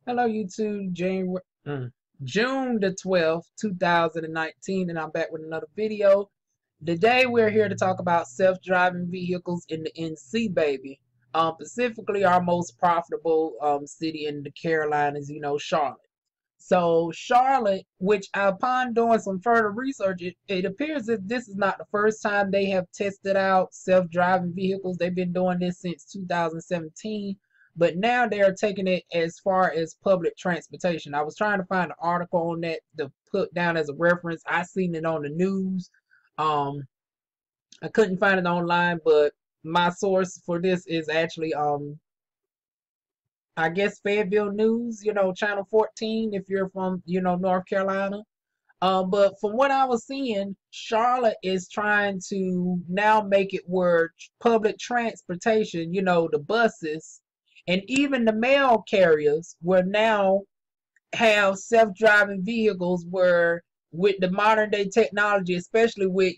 Hello, YouTube. June the 12th, 2019, and I'm back with another video. Today, we're here to talk about self-driving vehicles in the NC, baby. Specifically, our most profitable city in the Carolinas, Charlotte. So, Charlotte, which upon doing some further research, it appears that this is not the first time they have tested out self-driving vehicles. They've been doing this since 2017, but now they are taking it as far as public transportation. I was trying to find an article on that to put down as a reference. I seen it on the news. Um, I couldn't find it online, but my source for this is actually I guess Fayetteville News, Channel 14 if you're from, North Carolina. But from what I was seeing, Charlotte is trying to now make it where public transportation, the buses and even the mail carriers will now have self-driving vehicles where with the modern day technology, especially with,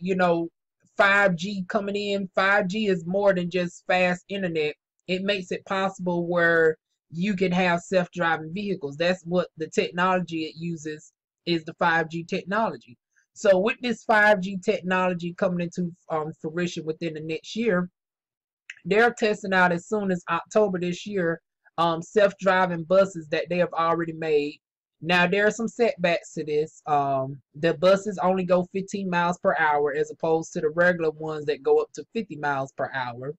5G coming in, 5G is more than just fast internet. It makes it possible where you can have self-driving vehicles. That's what the technology it uses is the 5G technology. So with this 5G technology coming into fruition within the next year, they're testing out as soon as October this year self-driving buses that they have already made. Now there are some setbacks to this. The buses only go 15 miles per hour as opposed to the regular ones that go up to 50 miles per hour.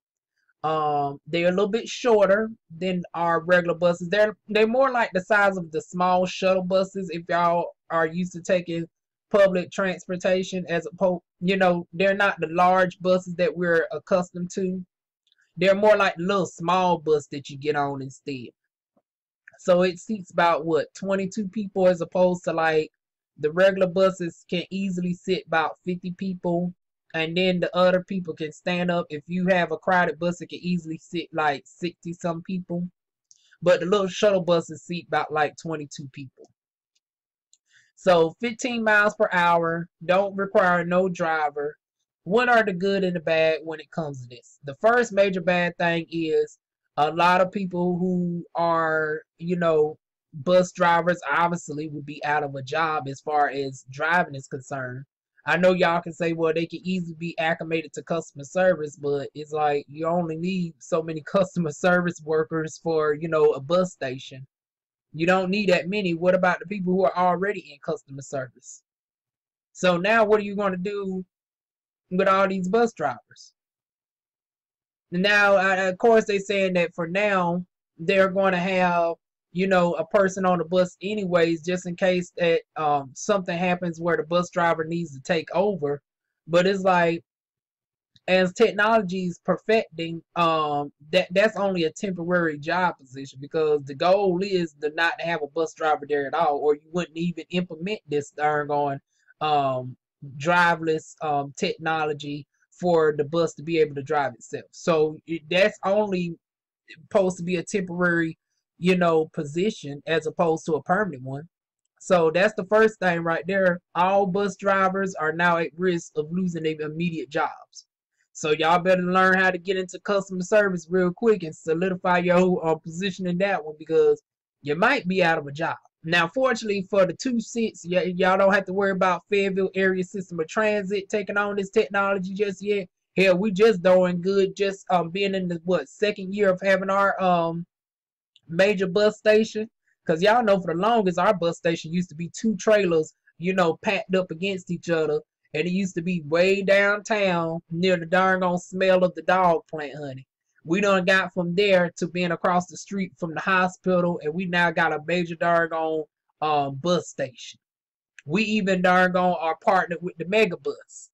They're a little bit shorter than our regular buses. They're more like the size of the small shuttle buses if y'all are used to taking public transportation as opposed, they're not the large buses that we're accustomed to. They're more like the little small bus that you get on instead. So it seats about what 22 people as opposed to like the regular buses can easily sit about 50 people, and then the other people can stand up. If you have a crowded bus, it can easily sit like 60 some people, but the little shuttle buses seat about like 22 people. So 15 miles per hour, don't require no driver. What are the good and the bad when it comes to this? The first major bad thing is a lot of people who are, bus drivers obviously would be out of a job as far as driving is concerned. I know y'all can say, well, they can easily be acclimated to customer service, but it's like you only need so many customer service workers for, a bus station. You don't need that many. What about the people who are already in customer service? So now what are you going to do with all these bus drivers? Now, of course, they're saying that for now, they're going to have, a person on the bus anyways, just in case that something happens where the bus driver needs to take over. But it's like, as technology is perfecting, that's only a temporary job position because the goal is to not have a bus driver there at all, or you wouldn't even implement this darn on driveless technology for the bus to be able to drive itself. So that's only supposed to be a temporary, position as opposed to a permanent one. So that's the first thing right there. All bus drivers are now at risk of losing their immediate jobs. So y'all better learn how to get into customer service real quick and solidify your position in that one because you might be out of a job. Now, fortunately for the 2-6, y'all don't have to worry about Fayetteville Area System of Transit taking on this technology just yet. Hell, we just doing good, just being in the second year of having our major bus station. Because y'all know for the longest, our bus station used to be 2 trailers, packed up against each other. And it used to be way downtown near the darn on smell of the dog plant, honey. We done got from there to being across the street from the hospital, and we now got a major darn on bus station. We even darn on are partnered with the Megabus.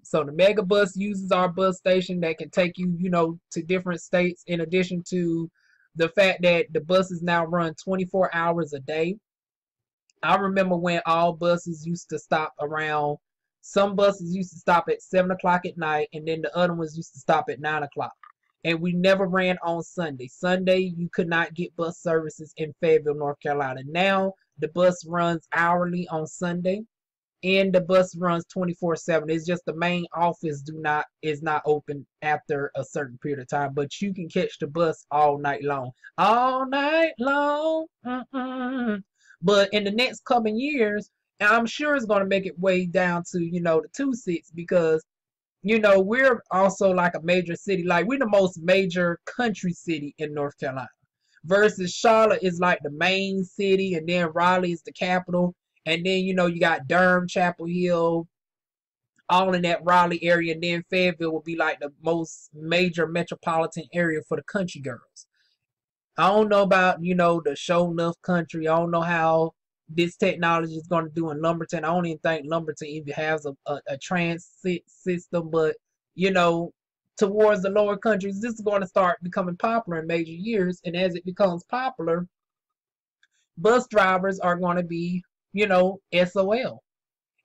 So the Megabus uses our bus station that can take you, to different states in addition to the fact that the buses now run 24 hours a day. I remember when all buses used to stop around, some buses used to stop at 7 o'clock at night, and then the other ones used to stop at 9 o'clock. And we never ran on Sunday. Sunday, you could not get bus services in Fayetteville, North Carolina. Now, the bus runs hourly on Sunday. and the bus runs 24/7. It's just the main office is not open after a certain period of time, but you can catch the bus all night long. All night long. But in the next coming years, I'm sure it's going to make it way down to, the 2-6, because we're also like a major city. Like, we're the most major country city in North Carolina. Versus Charlotte is like the main city, and then Raleigh is the capital. And then, you got Durham, Chapel Hill, all in that Raleigh area. And then Fayetteville will be like the most major metropolitan area for the country girls. I don't know about, the show enough country. I don't know how this technology is going to do in Lumberton. I don't even think Lumberton even has a transit system. But, towards the lower countries, this is going to start becoming popular in major years. And as it becomes popular, bus drivers are going to be, SOL.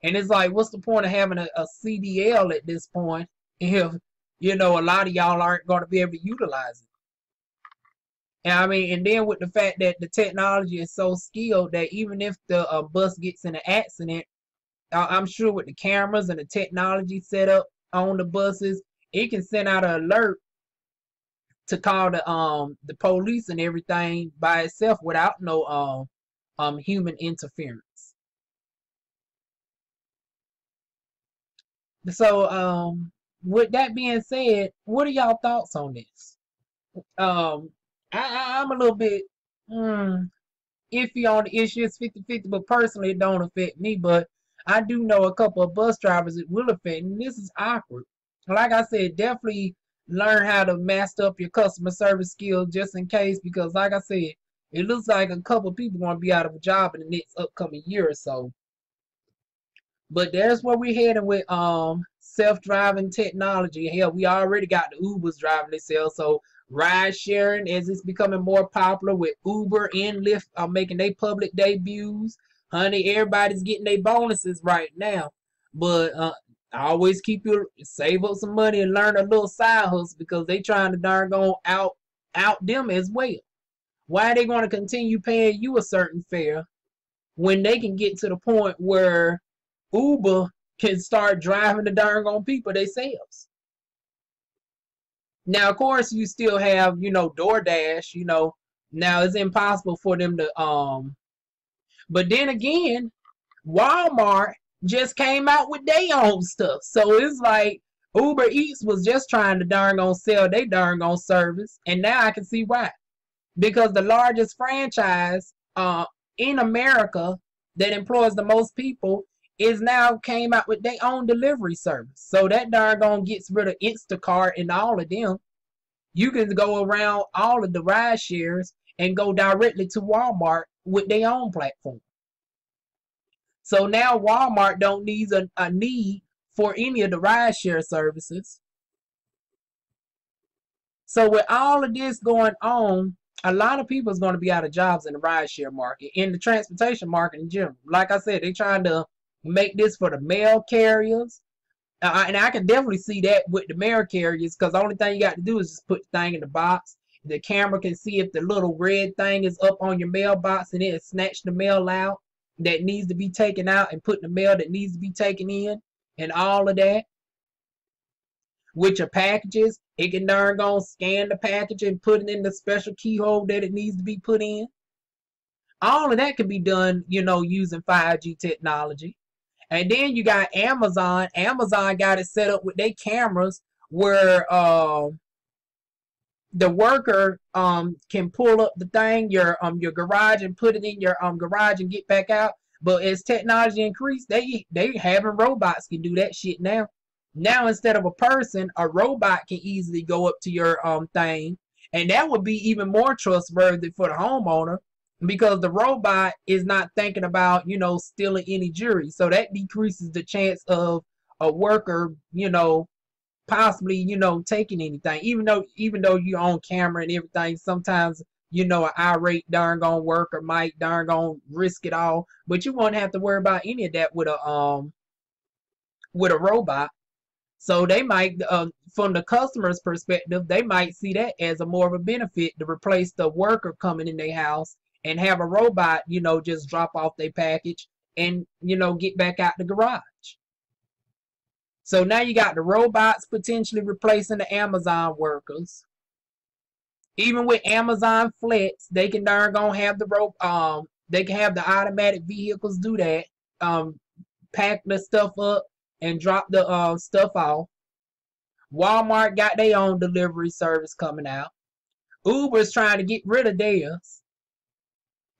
And it's like, what's the point of having a CDL at this point if, a lot of y'all aren't going to be able to utilize it? And I mean, and then with the fact that the technology is so skilled that even if the bus gets in an accident, I'm sure with the cameras and the technology set up on the buses, it can send out an alert to call the police and everything by itself without no human interference. So with that being said, what are y'all thoughts on this? I'm a little bit iffy on the issue. It's 50-50, but personally it don't affect me. But I do know a couple of bus drivers it will affect, and this is awkward. Like I said, definitely learn how to master up your customer service skills just in case, because like I said, it looks like a couple of people going to be out of a job in the next upcoming year or so. But there's where we're heading with self-driving technology. Hell, we already got the Ubers driving themselves. So ride sharing, as it's becoming more popular with Uber and Lyft making their public debuts. Honey, everybody's getting their bonuses right now. But always save up some money and learn a little side hustle, because they trying to darn go out them as well. Why are they going to continue paying you a certain fare when they can get to the point where Uber can start driving the darn on people themselves? Now, of course, you still have, DoorDash, now it's impossible for them to, but then again, Walmart just came out with their own stuff. So it's like Uber Eats was just trying to darn on sell their darn on service. And now I can see why. Because the largest franchise in America that employs the most people is now came out with their own delivery service. So that darn on gets rid of Instacart and all of them. You can go around all of the ride shares and go directly to Walmart with their own platform. So now Walmart don't need a need for any of the rideshare services. So with all of this going on, a lot of people is going to be out of jobs in the rideshare market, in the transportation market in general. Like I said, they're trying to make this for the mail carriers. And I can definitely see that with the mail carriers, because the only thing you got to do is just put the thing in the box. The camera can see if the little red thing is up on your mailbox, and it snatch the mail out that needs to be taken out and put the mail that needs to be taken in, and all of that. With your packages, it can darn go scan the package and put it in the special keyhole that it needs to be put in. All of that can be done, using 5G technology. And then you got Amazon. Amazon got it set up with their cameras where the worker can pull up the thing, your garage, and put it in your garage and get back out. But as technology increased, they having robots can do that shit now. Now instead of a person, a robot can easily go up to your thing, and that would be even more trustworthy for the homeowner, because the robot is not thinking about stealing any jewelry. So that decreases the chance of a worker possibly taking anything, even though you're on camera and everything. Sometimes an irate darn gone worker might darn gone risk it all, but you won't have to worry about any of that with a robot. So they might, from the customer's perspective, they might see that as a more of a benefit to replace the worker coming in their house and have a robot, just drop off their package and, you know, get back out the garage. So now you got the robots potentially replacing the Amazon workers. Even with Amazon Flex, they can darn gonna have they can have the automatic vehicles do that. Pack the stuff up and drop the stuff off. Walmart got their own delivery service coming out. Uber's trying to get rid of theirs.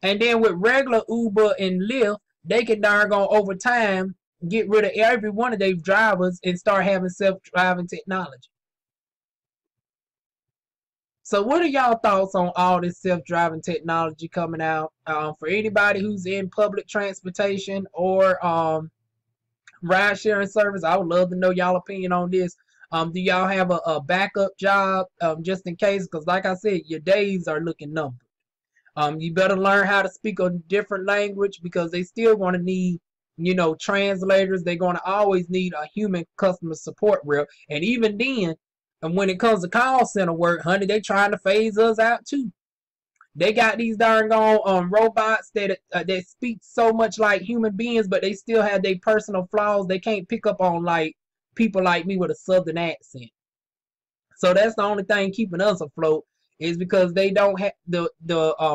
And then with regular Uber and Lyft, they can darn gonna over time get rid of every one of their drivers and start having self-driving technology. So what are y'all thoughts on all this self-driving technology coming out? For anybody who's in public transportation or ride sharing service, I would love to know y'all opinion on this. Do y'all have a backup job just in case? Because like I said, your days are looking numbered. You better learn how to speak a different language because they still going to need, you know, translators. They're going to always need a human customer support rep. And even then, and when it comes to call center work, honey, they trying to phase us out too. They got these darn gone robots that speak so much like human beings, but they still have their personal flaws. They can't pick up on like people like me with a southern accent. So that's the only thing keeping us afloat is because they don't have the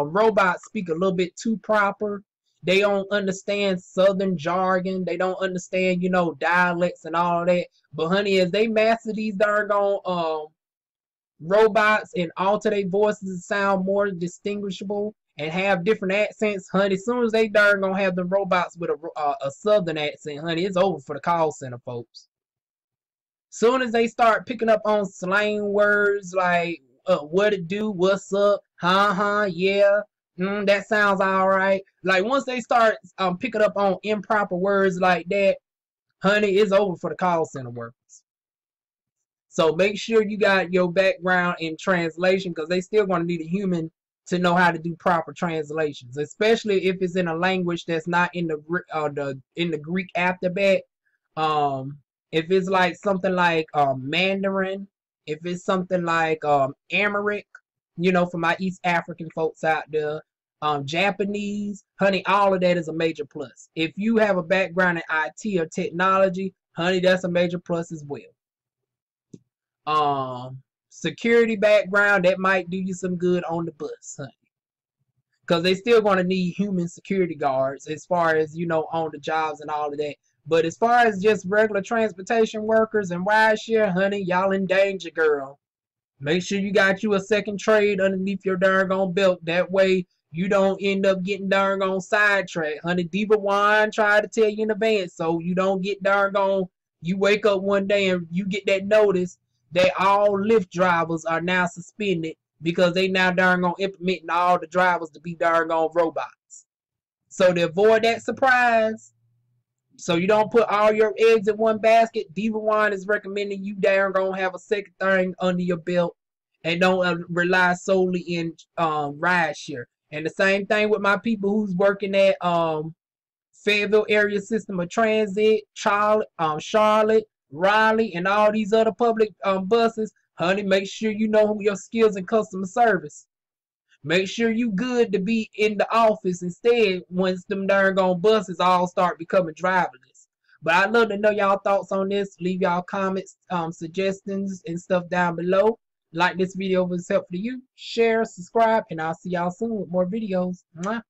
robots speak a little bit too proper. They don't understand southern jargon. They don't understand, you know, dialects and all that. But honey, as they master these darn gone robots and alter their voices and sound more distinguishable and have different accents, honey, as soon as they darn gonna have the robots with a southern accent, honey, it's over for the call center folks. Soon as they start picking up on slang words like what it do, what's up, yeah, that sounds all right. Like once they start picking up on improper words like that, honey, it's over for the call center workers. So make sure you got your background in translation because they still going to need a human to know how to do proper translations, especially if it's in a language that's not in the Greek alphabet. If it's like something like Mandarin, if it's something like Amharic, you know, for my East African folks out there, Japanese, honey, all of that is a major plus. If you have a background in IT or technology, honey, that's a major plus as well. Security background, that might do you some good on the bus, honey, because they still going to need human security guards as far as, you know, on the jobs and all of that. But as far as just regular transportation workers and rideshare, honey, y'all in danger, girl. Make sure you got you a second trade underneath your darn gone belt. That way you don't end up getting darn gone sidetracked. Honey, DivaWuan tried to tell you in advance so you don't get darn gone. You wake up one day and you get that notice that all Lyft drivers are now suspended because they now darn gone implementing all the drivers to be darn gone robots. So to avoid that surprise, so you don't put all your eggs in one basket, DivaWuan is recommending you darn gonna have a second thing under your belt and don't rely solely in rideshare. And the same thing with my people who's working at Fayetteville Area System of Transit, Charlotte, Raleigh, and all these other public buses. Honey, make sure you know your skills in customer service. Make sure you good to be in the office instead once them darn gone buses all start becoming driverless. But I'd love to know y'all thoughts on this. Leave y'all comments, suggestions, and stuff down below. Like this video if it's helpful to you. Share, subscribe, and I'll see y'all soon with more videos. Mwah.